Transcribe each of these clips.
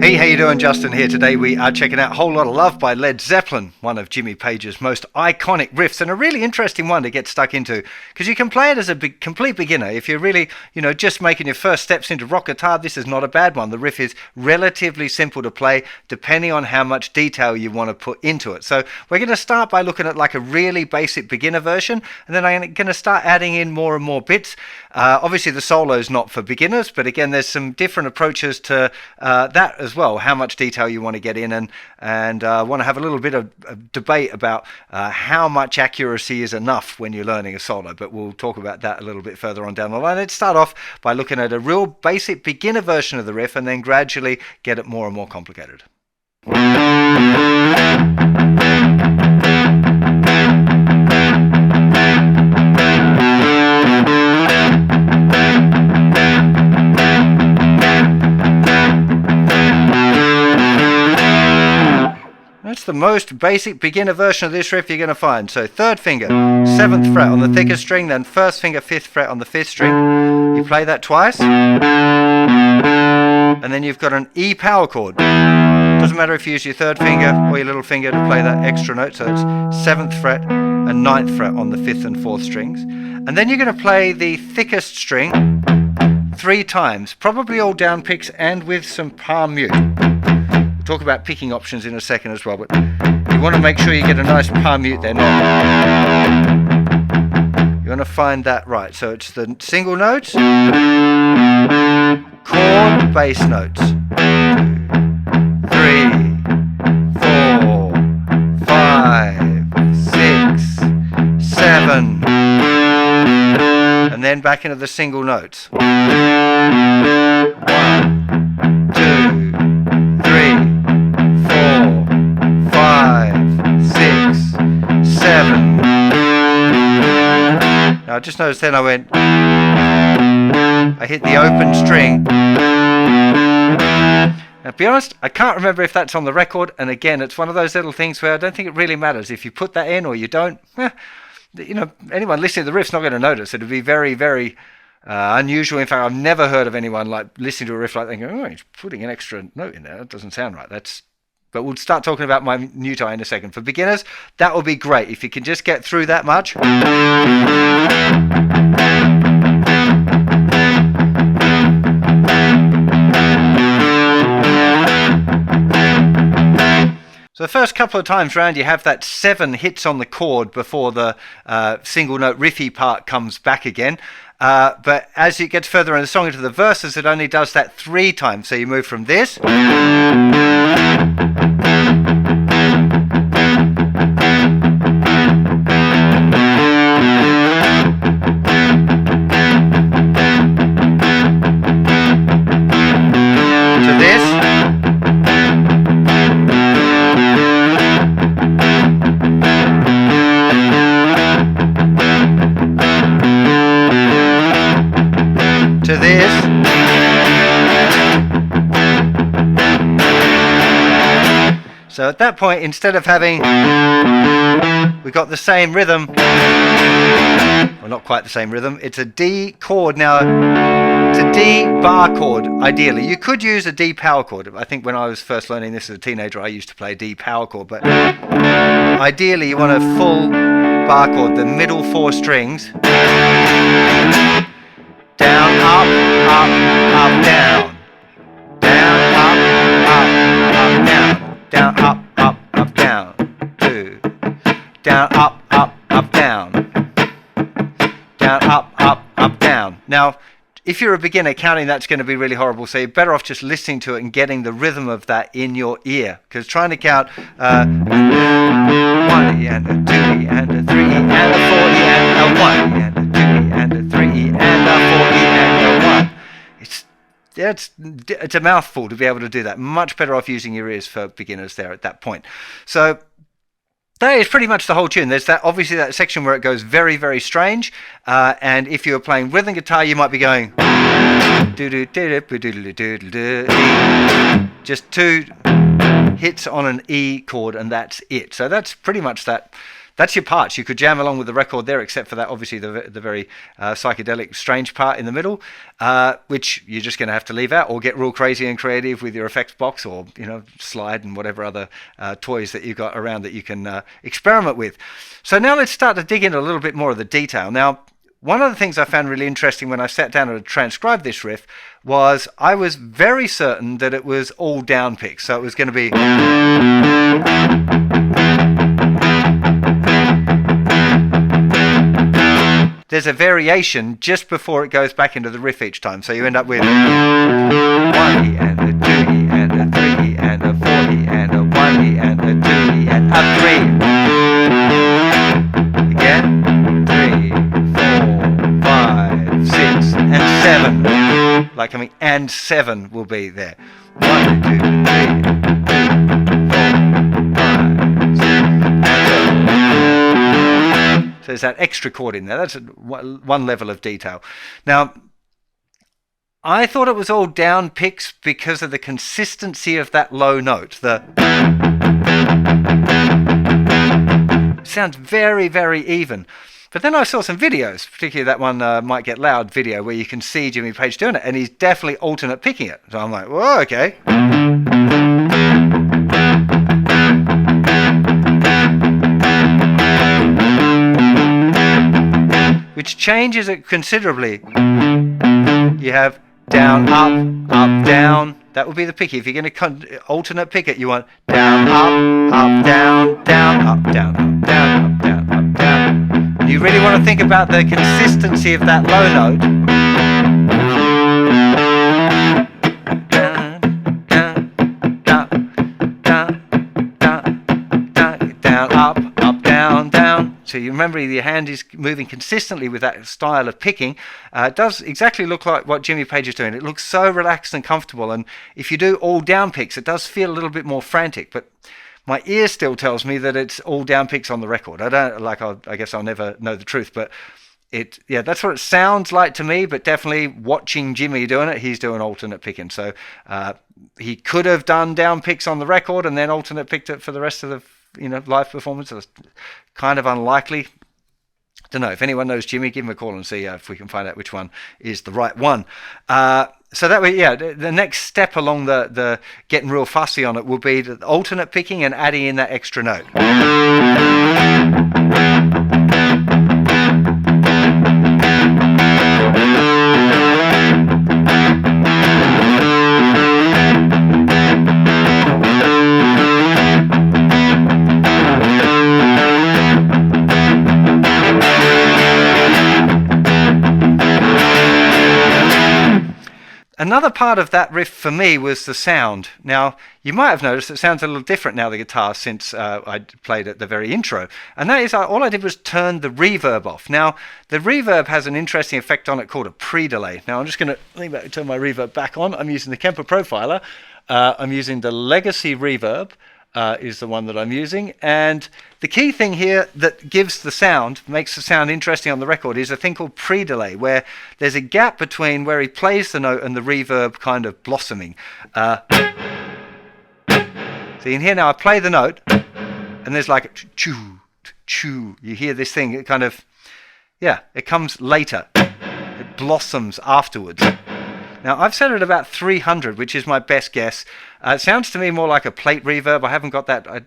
Hey, how you doing? Justin here. Today we are checking out Whole Lotta Love by Led Zeppelin, one of Jimmy Page's most iconic riffs, and a really interesting one to get stuck into because you can play it as a complete beginner. If you're really, just making your first steps into rock guitar, this is not a bad one. The riff is relatively simple to play depending on how much detail you want to put into it. So we're going to start by looking at like a really basic beginner version, and then I'm going to start adding in more and more bits. Obviously the solo is not for beginners, but again there's some different approaches to that as well, how much detail you want to get in, and want to have a little bit of debate about how much accuracy is enough when you're learning a solo, but we'll talk about that a little bit further on down the line. Let's start off by looking at a real basic beginner version of the riff and then gradually get it more and more complicated. That's the most basic beginner version of this riff you're going to find. So third finger, 7th fret on the thickest string, then first finger, 5th fret on the 5th string. You play that twice, and then you've got an E power chord. Doesn't matter if you use your third finger or your little finger to play that extra note. So it's 7th fret and 9th fret on the 5th and 4th strings. And then you're going to play the thickest string 3 times, probably all down picks and with some palm mute. Talk about picking options in a second as well, but you want to make sure you get a nice palm mute there. You want to find that right. So it's the single notes, chord, bass notes. 2, 3, 4, 5, 6, 7, and then back into the single notes. 1, 2, 3, 5, 6, 7. Now I just noticed then I hit the open string. Now to be honest, I can't remember if that's on the record, and again it's one of those little things where I don't think it really matters if you put that in or you don't. Anyone listening to the riff's not going to notice. It'd be very, very unusual. In fact, I've never heard of anyone like listening to a riff like that and going, he's putting an extra note in there. That doesn't sound right. But we'll start talking about my mute in a second. For beginners, that will be great if you can just get through that much. So the first couple of times round you have that 7 hits on the chord before the single note riffy part comes back again. But as it gets further in the song into the verses, it only does that 3 times. So you move from this to this. To this. So at that point, instead of having, we got the same rhythm, well not quite the same rhythm, it's a D chord now. It's a D bar chord, ideally. You could use a D power chord. I think when I was first learning this as a teenager, I used to play a D power chord, but ideally you want a full bar chord, the middle 4 strings. Down, up, up, up, down. Down, up, up, up, down. Down, up, up, up, down. 2, down, up, down. Down, up, down. Now, if you're a beginner, counting that's going to be really horrible, so you're better off just listening to it and getting the rhythm of that in your ear. Because trying to count 1 E and a 2 E and a 3 E and a 4 E and a 1 E and a 2 E and a 3 E and a 4 E and a 1. It's a mouthful to be able to do that. Much better off using your ears for beginners there at that point. So that is pretty much the whole tune. There's that obviously that section where it goes very, very strange. And if you're playing rhythm guitar, you might be going just 2 hits on an E chord, and that's it. So that's pretty much that. That's your parts. You could jam along with the record there, except for that, obviously, the very psychedelic, strange part in the middle, which you're just going to have to leave out, or get real crazy and creative with your effects box, or slide and whatever other toys that you've got around that you can experiment with. So now let's start to dig into a little bit more of the detail. Now, one of the things I found really interesting when I sat down to transcribe this riff was I was very certain that it was all down picks. So it was going to be... There's a variation just before it goes back into the riff each time. So you end up with 1 E and a 2 E and a 3 E and a 4 E and a 1 E and a 2 E and a 3. Again, 3, 4, 5, 6, and 7. Like and 7 will be there. 1, 2, 3, 4, 5, 6, and 7. So there's that extra chord in there. That's one level of detail. Now, I thought it was all down picks because of the consistency of that low note. It sounds very, very even. But then I saw some videos, particularly that one Might Get Loud video, where you can see Jimmy Page doing it, and he's definitely alternate picking it. So I'm like, whoa, okay. Which changes it considerably. You have down, up, down. That would be the picky. If you're going to alternate pick it, you want down, up, down, down, up, down, up, down, up, down, up, down. You really want to think about the consistency of that low note. Down, up, down, down. So you remember your hand is moving consistently with that style of picking. It does exactly look like what Jimmy Page is doing. It looks so relaxed and comfortable. And if you do all down picks, it does feel a little bit more frantic. But my ear still tells me that it's all down picks on the record. I guess I'll never know the truth, but that's what it sounds like to me. But definitely watching Jimmy doing it, he's doing alternate picking. So he could have done down picks on the record and then alternate picked it for the rest of the live performance. It's kind of unlikely. I don't know. If anyone knows Jimmy, give him a call and see if we can find out which one is the right one. So that way, the next step along the getting real fussy on it will be the alternate picking and adding in that extra note. Another part of that riff for me was the sound. Now, you might have noticed it sounds a little different now, the guitar, since I played at the very intro. And that is, all I did was turn the reverb off. Now, the reverb has an interesting effect on it called a pre-delay. Now, I'm just going to turn my reverb back on. I'm using the Kemper Profiler. I'm using the Legacy Reverb. Is the one that I'm using. And the key thing here that gives the sound, makes the sound interesting on the record, is a thing called pre-delay, where there's a gap between where he plays the note and the reverb kind of blossoming. So you can hear now I play the note, and there's like a choo, choo. You hear this thing, it kind of, it comes later. It blossoms afterwards. Now, I've set it about 300, which is my best guess. It sounds to me more like a plate reverb. I haven't got that. I'm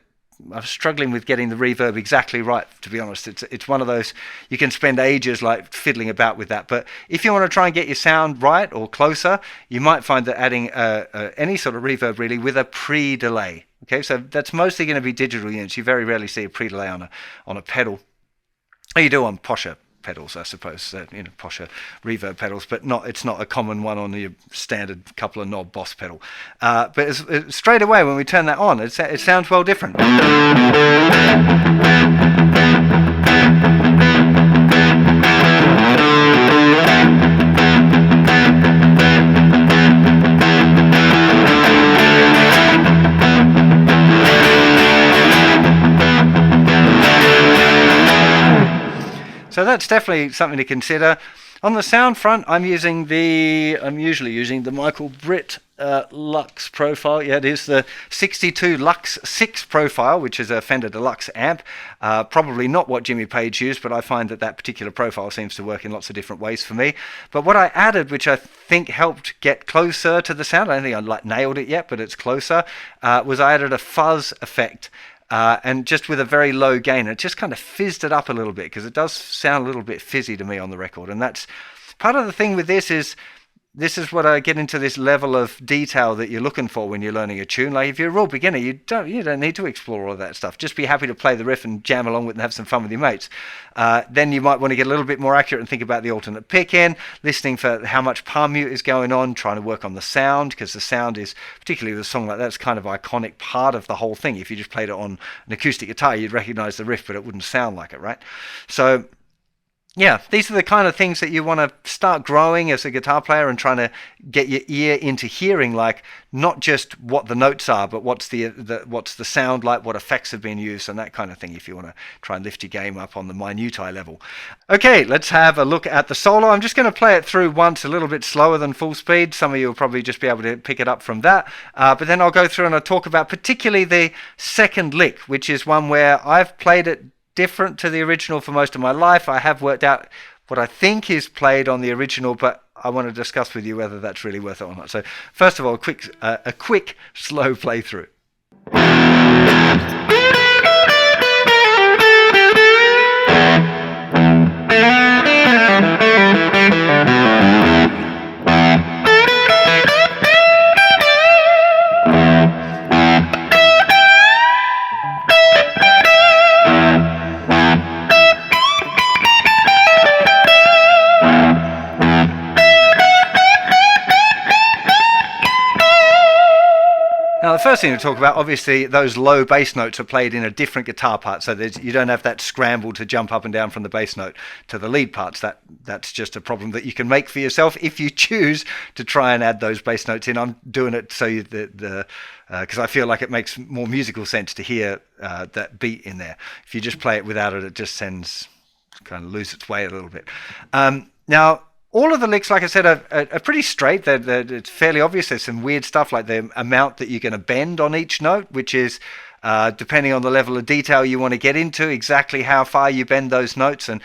struggling with getting the reverb exactly right, to be honest. It's one of those, you can spend ages like fiddling about with that. But if you want to try and get your sound right or closer, you might find that adding any sort of reverb really with a pre-delay Okay, so that's mostly going to be digital units. You very rarely see a pre-delay on a pedal. Oh, you do on posher pedals, I suppose, posher reverb pedals, but it's not a common one on the standard couple of knob Boss pedal. But straight away when we turn that on, it sounds well different. So that's definitely something to consider. On the sound front, I'm usually using the Michael Britt Lux profile. Yeah, it is the 62 Lux 6 profile, which is a Fender Deluxe amp. Probably not what Jimmy Page used, but I find that particular profile seems to work in lots of different ways for me. But what I added, which I think helped get closer to the sound, I don't think I nailed it yet, but it's closer, was I added a fuzz effect. And just with a very low gain, it just kind of fizzed it up a little bit, because it does sound a little bit fizzy to me on the record. And that's part of the thing with this is what I get into, this level of detail that you're looking for when you're learning a tune. Like if you're a real beginner, you don't need to explore all of that stuff. Just be happy to play the riff and jam along with it and have some fun with your mates. Then you might want to get a little bit more accurate and think about the alternate pick in, listening for how much palm mute is going on, trying to work on the sound, because the sound is, particularly with a song like that, it's kind of iconic part of the whole thing. If you just played it on an acoustic guitar, you'd recognize the riff, but it wouldn't sound like it, right? So yeah, these are the kind of things that you want to start growing as a guitar player and trying to get your ear into hearing, like not just what the notes are, but what's the sound like, what effects have been used, and that kind of thing, if you want to try and lift your game up on the minutiae level. Okay, let's have a look at the solo. I'm just going to play it through once, a little bit slower than full speed. Some of you will probably just be able to pick it up from that. But then I'll go through and I'll talk about particularly the second lick, which is one where I've played it different to the original for most of my life. I have worked out what I think is played on the original, but I want to discuss with you whether that's really worth it or not. So first of all, a quick slow playthrough. Now, the first thing to talk about, obviously, those low bass notes are played in a different guitar part, so you don't have that scramble to jump up and down from the bass note to the lead parts. That's just a problem that you can make for yourself if you choose to try and add those bass notes in. I'm doing it so because I feel like it makes more musical sense to hear that beat in there. If you just play it without it, it just kind of lose its way a little bit. Now, all of the licks, like I said, are pretty straight. It's fairly obvious. There's some weird stuff like the amount that you're going to bend on each note, which is depending on the level of detail you want to get into, exactly how far you bend those notes, and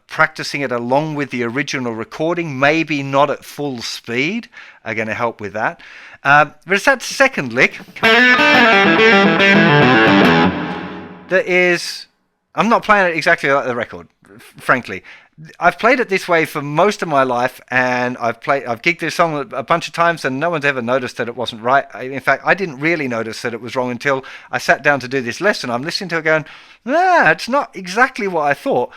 practicing it along with the original recording, maybe not at full speed, are going to help with that. But it's that second lick that is... I'm not playing it exactly like the record, frankly. I've played it this way for most of my life, and I've gigged this song a bunch of times, and no one's ever noticed that it wasn't right. In fact, I didn't really notice that it was wrong until I sat down to do this lesson. I'm listening to it going, it's not exactly what I thought.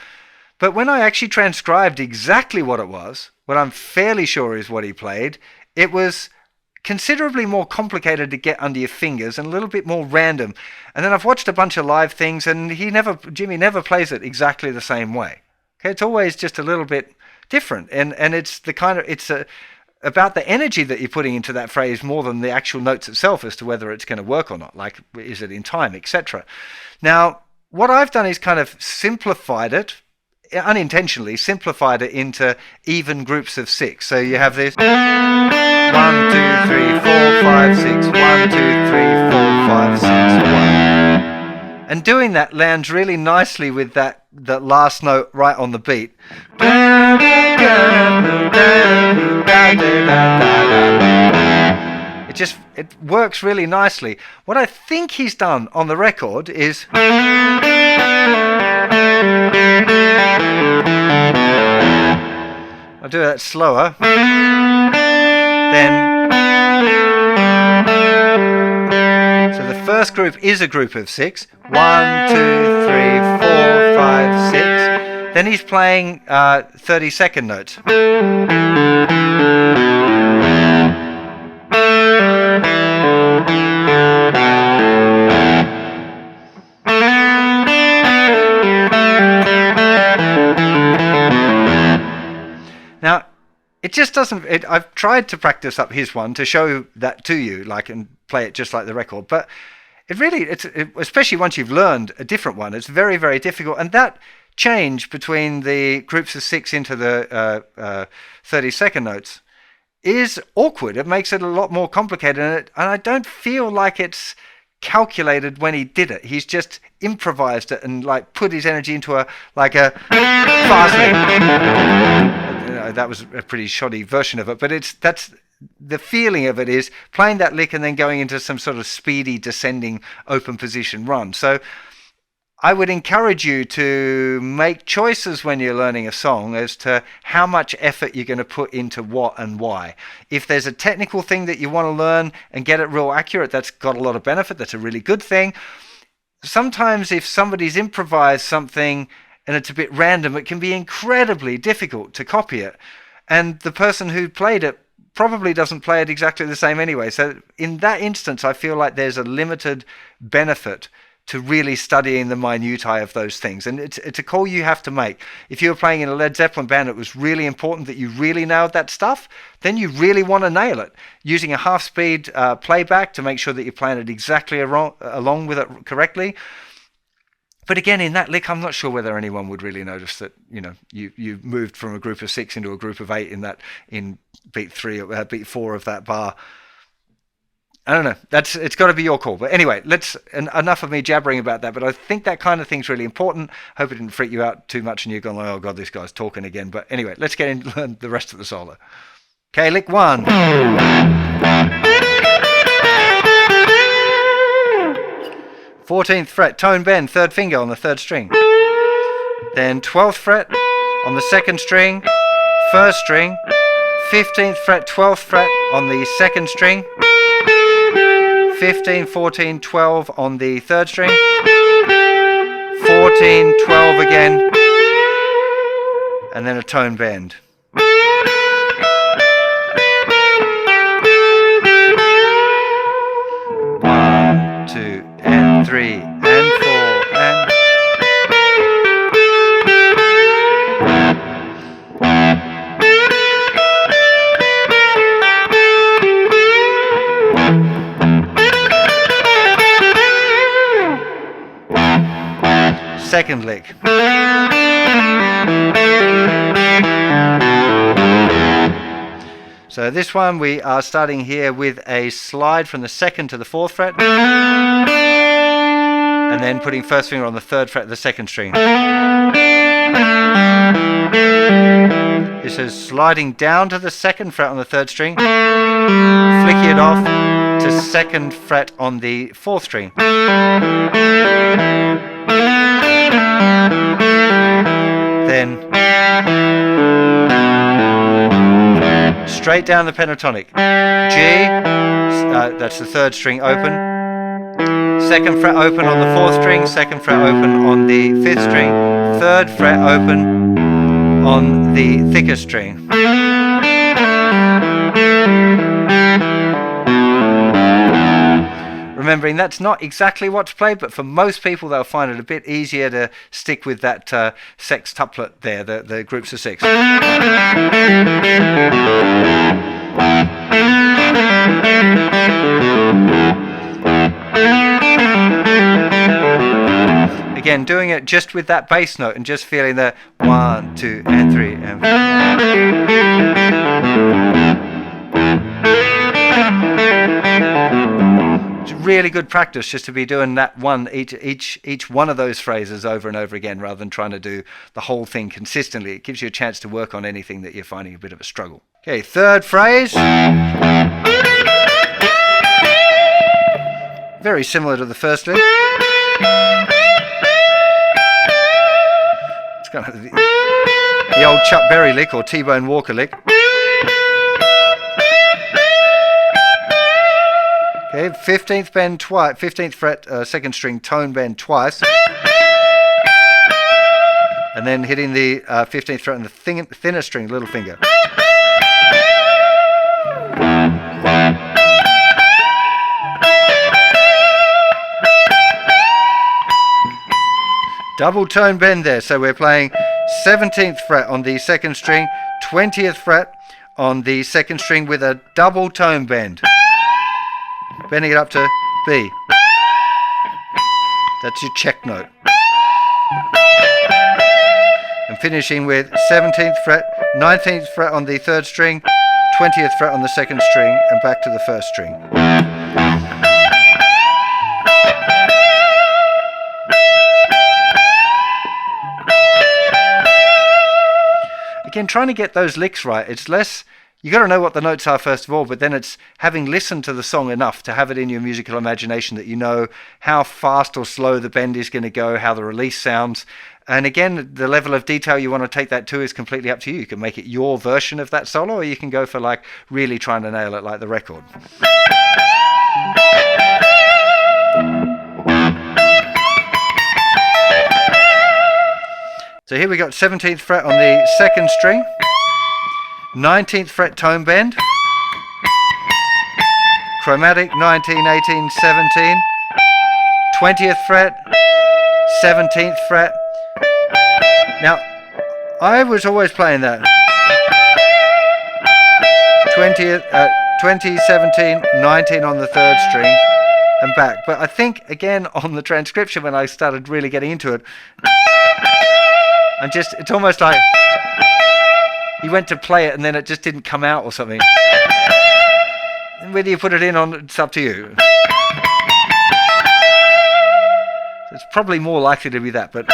But when I actually transcribed exactly what it was, what I'm fairly sure is what he played, it was considerably more complicated to get under your fingers and a little bit more random. And then I've watched a bunch of live things, and Jimmy never plays it exactly the same way. Okay, it's always just a little bit different, and it's about the energy that you're putting into that phrase more than the actual notes itself as to whether it's going to work or not. Like, is it in time, etc. Now, what I've done is kind of simplified it, unintentionally simplified it into even groups of 6. So you have this 1, 2, 3, 4, 5, 6, 1, 2, 3, 4, 5, 6, 1. And doing that lands really nicely with that last note right on the beat. It works really nicely. What I think he's done on the record is... I'll do that slower. Then... So the first group is a group of 6. 1, 2, 3, 4, 5, 6. Then he's playing 30-second notes. Now, it just doesn't. I've tried to practice up his one to show that to you, and play it just like the record. But especially once you've learned a different one, it's very, very difficult. And that change between the groups of 6 into the 30-second notes is awkward. It makes it a lot more complicated, and I don't feel like it's calculated when he did it. He's just improvised it and put his energy into a fast lick. That was a pretty shoddy version of it, but that's the feeling of it, is playing that lick and then going into some sort of speedy descending open position run. So I would encourage you to make choices when you're learning a song as to how much effort you're going to put into what and why. If there's a technical thing that you want to learn and get it real accurate, that's got a lot of benefit. That's a really good thing. Sometimes if somebody's improvised something and it's a bit random, it can be incredibly difficult to copy it. And the person who played it probably doesn't play it exactly the same anyway. So in that instance, I feel like there's a limited benefit to really studying the minutiae of those things. And it's a call you have to make. If you were playing in a Led Zeppelin band, it was really important that you really nailed that stuff, then you really want to nail it. Using a half-speed playback to make sure that you're playing it exactly along with it correctly. But again, in that lick, I'm not sure whether anyone would really notice that, you moved from a group of 6 into a group of 8 in beat 3 or beat 4 of that bar. I don't know. It's got to be your call. But anyway, enough of me jabbering about that. But I think that kind of thing's really important. Hope it didn't freak you out too much and you're going, oh God, this guy's talking again. But anyway, let's get into learn the rest of the solo. Okay, lick 1. Fourteenth fret, tone bend, third finger on the third string. Then 12th fret on the second string, first string. 15th fret, 12th fret on the second string. 15, 14, 12 on the third string. 14, 12 again. And then a tone bend. 1, 2, and 3, and 4, and... Second lick. So this one we are starting here with a slide from the 2nd to the 4th fret, and then putting first finger on the 3rd fret of the 2nd string. This is sliding down to the 2nd fret on the 3rd string, flicking it off to 2nd fret on the 4th string. Then straight down the pentatonic. G, that's the 3rd string open. 2nd fret open on the 4th string, 2nd fret open on the 5th string, 3rd fret open on the thicker string. Remembering that's not exactly what to play, but for most people they'll find it a bit easier to stick with that sextuplet there, the groups of 6. Again, doing it just with that bass note and just feeling the 1, 2, and 3, and 4. It's really good practice just to be doing that one, each one of those phrases over and over again, rather than trying to do the whole thing consistently. It gives you a chance to work on anything that you're finding a bit of a struggle. Okay, third phrase. Very similar to the first lick. It's kind of the old Chuck Berry lick or T-Bone Walker lick. Okay, 15th bend twice, 15th fret, second string tone bend twice. And then hitting the 15th fret on the thinner string, little finger. Double tone bend there, so we're playing 17th fret on the second string, 20th fret on the second string with a double tone bend. Bending it up to B. That's your check note. And finishing with 17th fret, 19th fret on the third string, 20th fret on the second string, and back to the first string. Again, trying to get those licks right. It's less, you got to know what the notes are first of all, but then it's having listened to the song enough to have it in your musical imagination that you know how fast or slow the bend is going to go, how the release sounds. And again, the level of detail you want to take that to is completely up to you. You can make it your version of that solo, or you can go for like really trying to nail it like the record. So here we got 17th fret on the second string, 19th fret tone bend, chromatic 19, 18, 17, 20th fret, 17th fret. Now, I was always playing that 20, 17, 19 on the third string and back. But I think, again, on the transcription when I started really getting into it, it's almost like you went to play it and then it just didn't come out or something. And whether you put it in on, it's up to you. So it's probably more likely to be that, but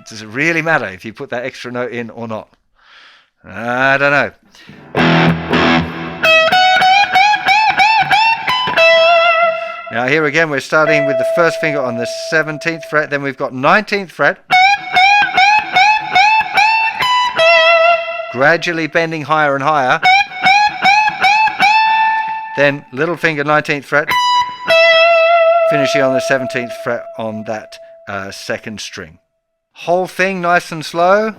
does it really matter if you put that extra note in or not? I don't know. Now here again, we're starting with the first finger on the 17th fret, then we've got 19th fret, gradually bending higher and higher, then little finger 19th fret, finishing on the 17th fret on that second string. Whole thing nice and slow.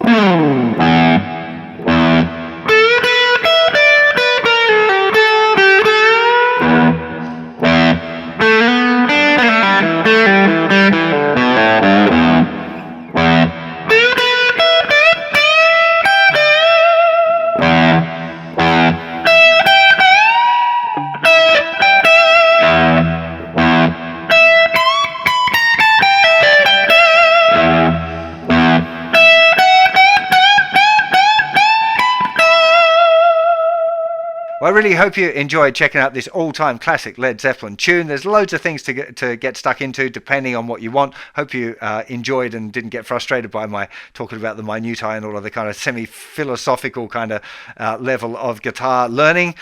Well, I really hope you enjoyed checking out this all-time classic Led Zeppelin tune. There's loads of things to get stuck into depending on what you want. Hope you enjoyed and didn't get frustrated by my talking about the minutiae and all of the kind of semi-philosophical kind of level of guitar learning.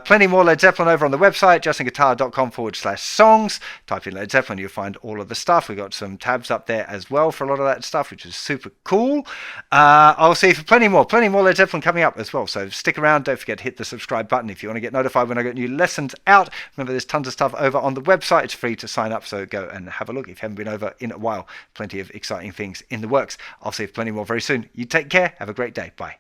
Plenty more Led Zeppelin over on the website, justinguitar.com/songs. Type in Led Zeppelin, you'll find all of the stuff. We've got some tabs up there as well for a lot of that stuff, which is super cool. I'll see you for plenty more Led Zeppelin coming up as well. So stick around. Don't forget to hit the subscribe button if you want to get notified when I get new lessons out. Remember, there's tons of stuff over on the website. It's free to sign up, so go and have a look if you haven't been over in a while. Plenty of exciting things in the works. I'll see you for plenty more very soon. You take care. Have a great day. Bye.